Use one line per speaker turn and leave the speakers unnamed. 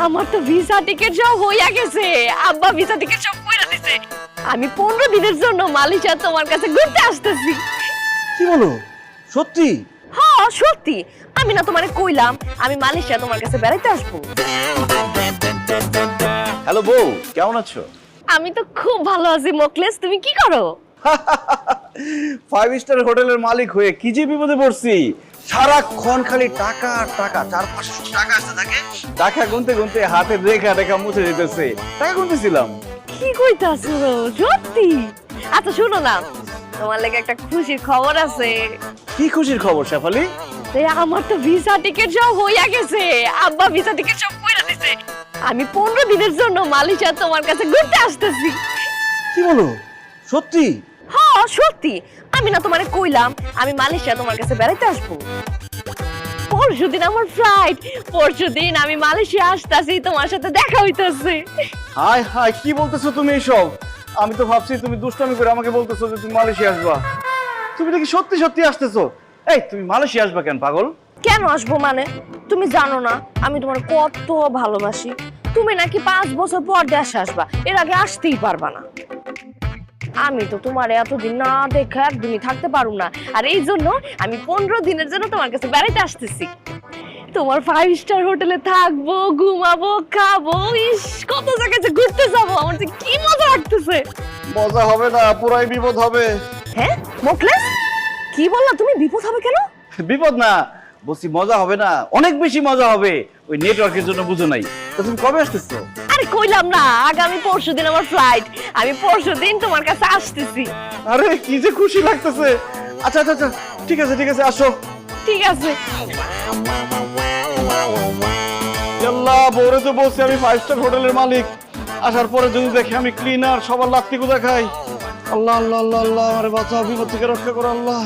আমার তো visa ticket সব হইয়া গেছে, আব্বা ভিসা টিকিট সব কইরা দিছে। আমি 15 দিনের জন্য মালয়েশিয়া তোমার কাছে ঘুরতে আসতেছি।
কি বলো, সত্যি?
হ্যাঁ সত্যি, আমি না তোমারে কইলাম আমি মালয়েশিয়া তোমার কাছে বেড়াইতে আসবো।
হ্যালো বউ, কেমন আছো?
আমি তো খুব ভালো আছি মোকলেস, তুমি কি করো?
5 স্টার হোটেলের মালিক হয়ে কি যে বিপদে পড়ছি। সারাক্ষণ খালি টাকা আর টাকা, 400-500 টাকা আসতে থাকে। টাকা গুনতে গুনতে হাতের রেখা রেখা মুছে যেতেছে। টাকা গুনতেছিলাম।
কি কইতাছো সত্যি? আচ্ছা শুনো না, তোমার লাগে একটা খুশির খবর আছে।
কি খুশির খবর শেফালি?
আমার তো ভিসা টিকিট সব হইয়া গেছে, আব্বা ভিসা টিকিট সব কইরা দিছে। আমি 15 দিনের জন্য মালয়েশিয়া তোমার কাছে ঘুরতে আসতেছি।
কি বলো, সত্যি?
হ্যাঁ সত্যি, আমি না তোমারে কইলাম আমি মালয়েশিয়া তোমার কাছে বেড়াইতে আসবো। পরশুদিন আমার ফ্লাইট, পরশুদিন আমি মালয়েশিয়া আসতেছি, তোমার সাথে দেখা হইতাছে।
হাই হাই, কি বলতেছো তুমি এসব? আমি তো ভাবছি তুমি দুষ্টামি করে আমাকে বলতেছো যে তুমি মালয়েশিয়া আসবা। তুমি নাকি সত্যি সত্যি আসতেছো? এই তুমি মালয়েশিয়া আসবা কেন পাগল?
কেন আসবো মানে? তুমি জানো না আমি তোমার কত ভালোবাসি। তুমি নাকি 5 বছর পর দেশে আসবা, এর আগে আসতেই পারবা না। আমি তো তোমার এতদিন না দেখে একদিনই থাকতে পারুম না, আর এই জন্য আমি 15 দিনের জন্য তোমার কাছে বেড়াইতে আসতেছি। তোমার 5 স্টার হোটেলে থাকবো, ঘুমাবো, খাবো, ইস কত জায়গায় যে ঘুরতে যাবো, আমার যে কি মজা লাগতেছে।
মজা হবে না, পুরাই বিপদ হবে।
হ্যাঁ মোকলেস, কি বললা তুমি? বিপদ হবে কেন?
বিপদ না, বলছি মজা হবে না, অনেক বেশি মজা হবে। ওই নেটওয়ার্কের জন্য বুঝো নাই। তো তুমি কবে আসতেছো?
আরে কইলাম না আগামী পরশুদিন আমার ফ্লাইট, আমি পরশুদিন তোমার কাছে আসতেছি।
আরে কি যে খুশি লাগতেছে। আচ্ছা আচ্ছা আচ্ছা, ঠিক আছে ঠিক আছে, আসো।
ঠিক আছে।
আল্লাহ, বউরে তো বলছি আমি 5 স্টার হোটেলের মালিক, আসার পরে যদি দেখে আমি ক্লিনার, সবার লাত্তি কুদা খাই। আল্লাহ আল্লাহ আল্লাহ আল্লাহ, আরে বাঁচাও, বিপদ থেকে রক্ষা করো আল্লাহ।